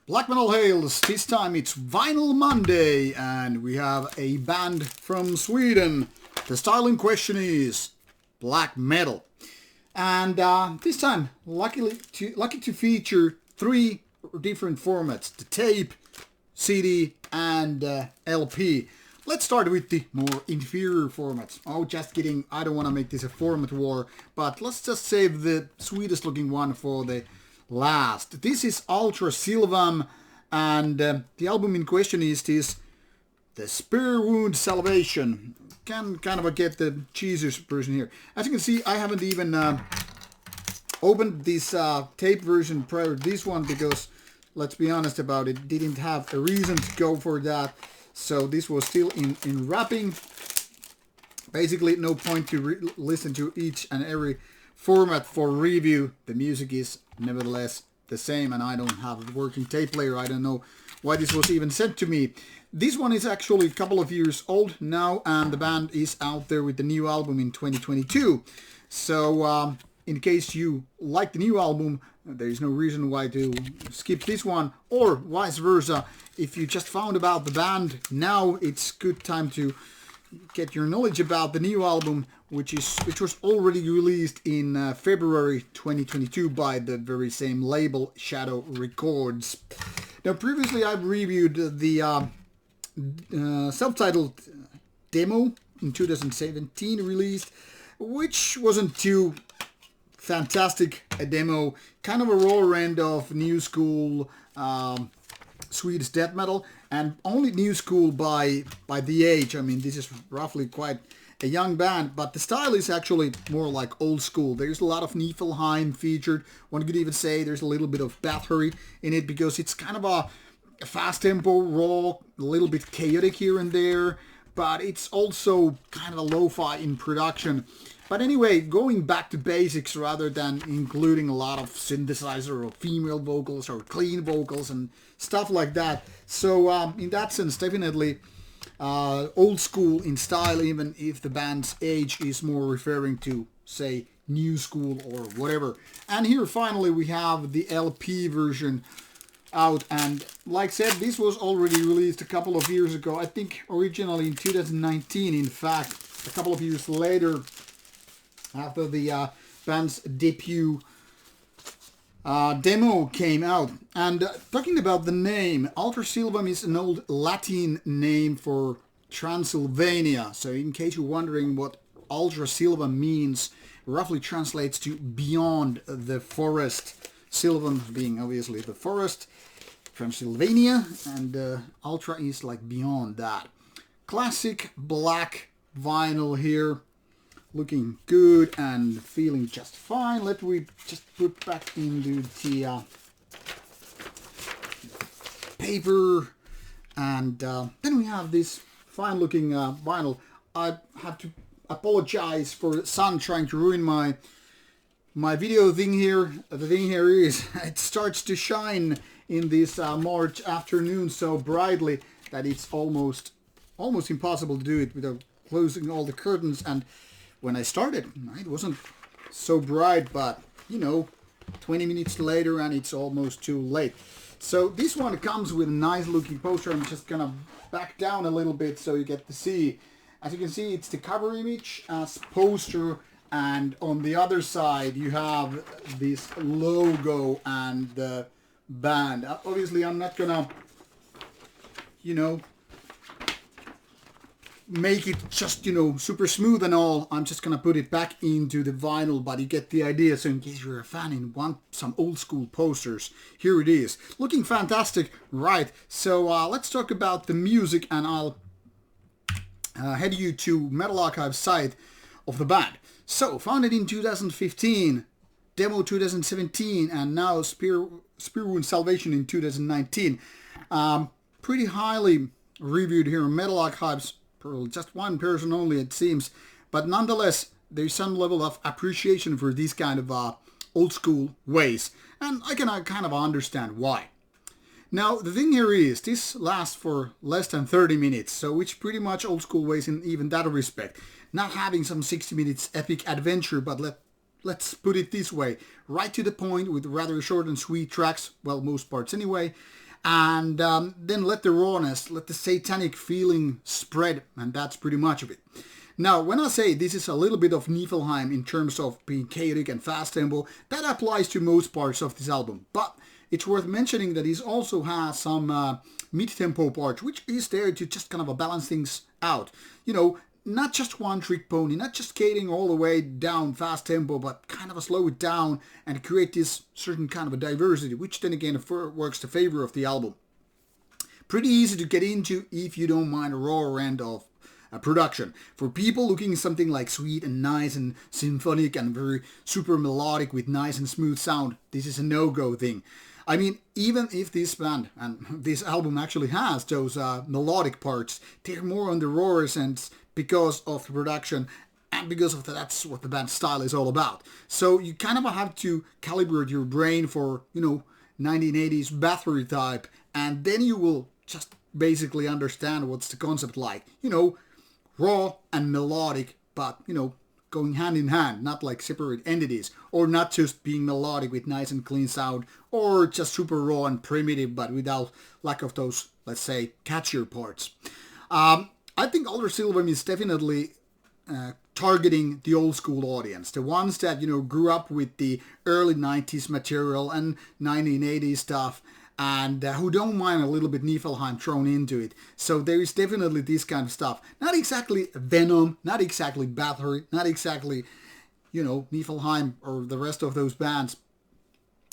Black Metal Hails, this time it's Vinyl Monday and we have a band from Sweden. The style in question is black metal. And this time, lucky to feature three different formats, the tape, CD and LP. Let's start with the more inferior formats. Oh, just kidding, I don't want to make this a format war, but let's just save the sweetest looking one for the last. This is Ultra Silvam, and the album in question is this, the Spearwound Salvation. Can kind of get the cheesiest version here. As you can see, I haven't even opened this tape version prior to this one because, let's be honest about it, didn't have a reason to go for that. So this was still in wrapping. Basically, no point to listen to each and every format for review. The music is nevertheless the same, and I don't have a working tape player. I don't know why this was even sent to me. This one is actually a couple of years old now, and the band is out there with the new album in 2022. So in case you like the new album, there is no reason why to skip this one, or vice versa. If you just found about the band now, it's good time to get your knowledge about the new album, which was already released in February 2022 by the very same label, Shadow Records. Now, previously I've reviewed the self-titled demo in 2017 released, which wasn't too fantastic a demo, kind of a raw end of new school Swedish death metal, and only new school by the age. I mean, this is roughly quite a young band, but the style is actually more like old school. There's a lot of Niflheim featured. One could even say there's a little bit of Bathory in it because it's kind of a fast tempo, raw, a little bit chaotic here and there, but it's also kind of a lo-fi in production. But anyway, going back to basics rather than including a lot of synthesizer or female vocals or clean vocals and stuff like that. So in that sense, definitely old school in style, even if the band's age is more referring to, say, new school or whatever. And here finally we have the LP version out, and like I said, this was already released a couple of years ago. I think originally in 2019, in fact, a couple of years later, after the band's debut demo came out. And talking about the name, Ultra Silvam is an old Latin name for Transylvania. So in case you're wondering what Ultra Silvam means, roughly translates to beyond the forest. Silvam being obviously the forest, Transylvania, and Ultra is like beyond that. Classic black vinyl here. Looking good and feeling just fine. Let me just put back into the paper, and then we have this fine looking vinyl. I have to apologize for the sun trying to ruin my video thing here. The thing here is it starts to shine in this March afternoon so brightly that it's almost impossible to do it without closing all the curtains. And when I started, it wasn't so bright, but you know, 20 minutes later and it's almost too late. So this one comes with a nice looking poster. I'm just gonna back down a little bit so you get to see. As you can see, it's the cover image as poster, and on the other side you have this logo and the band. Obviously I'm not gonna, you know, make it just, you know, super smooth and all. I'm just gonna put it back into the vinyl, but you get the idea. So in case you're a fan and want some old school posters, here it is. Looking fantastic, right? So let's talk about the music, and I'll head you to Metal Archive's site of the band. So founded in 2015, demo 2017, and now Spearwound Salvation in 2019. Pretty highly reviewed here on Metal Archives. Just one person only, it seems, but nonetheless there's some level of appreciation for these kind of old school ways, and I can kind of understand why. Now the thing here is, this lasts for less than 30 minutes, so it's pretty much old school ways in even that respect. Not having some 60 minutes epic adventure, but let's put it this way, right to the point with rather short and sweet tracks, well, most parts anyway, and then let the rawness, let the satanic feeling spread, and that's pretty much of it. Now, when I say this is a little bit of Niflheim in terms of being chaotic and fast tempo, that applies to most parts of this album. But it's worth mentioning that it also has some mid-tempo parts, which is there to just kind of balance things out. You know, not just one trick pony, not just skating all the way down fast tempo, but kind of slow it down and create this certain kind of a diversity, which then again works to favor of the album. Pretty easy to get into if you don't mind a raw end of production. For people looking something like sweet and nice and symphonic and very super melodic with nice and smooth sound, this is a no-go thing. I mean, even if this band and this album actually has those melodic parts, they're more on the rawer sense because of the production and because of that's what the band's style is all about. So you kind of have to calibrate your brain for, 1980s battery type, and then you will just basically understand what's the concept like. Raw and melodic, but, going hand in hand, not like separate entities, or not just being melodic with nice and clean sound, or just super raw and primitive, but without lack of those, let's say, catchier parts. I think Older Silvam is definitely targeting the old school audience, the ones that, grew up with the early 90s material and 1980s stuff, and who don't mind a little bit Niflheim thrown into it. So there is definitely this kind of stuff. Not exactly Venom, not exactly Bathory, not exactly, Niflheim or the rest of those bands.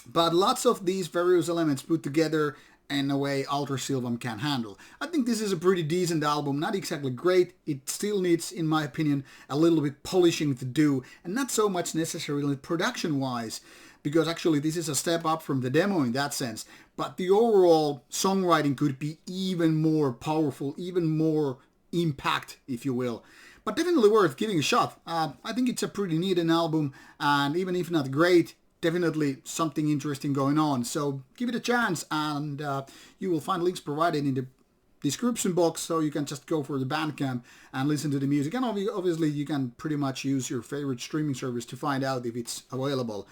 But lots of these various elements put together in a way Alter Silvam can handle. I think this is a pretty decent album, not exactly great. It still needs, in my opinion, a little bit polishing to do, and not so much necessarily production-wise, because actually this is a step up from the demo in that sense. But the overall songwriting could be even more powerful, even more impact, if you will. But definitely worth giving a shot. I think it's a pretty neat album, and even if not great, definitely something interesting going on. So give it a chance, and you will find links provided in the description box, so you can just go for the Bandcamp and listen to the music. And obviously you can pretty much use your favorite streaming service to find out if it's available.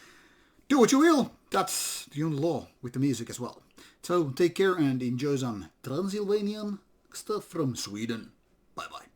Do what you will. That's the only law with the music as well. So take care and enjoy some Transylvanian stuff from Sweden. Bye bye.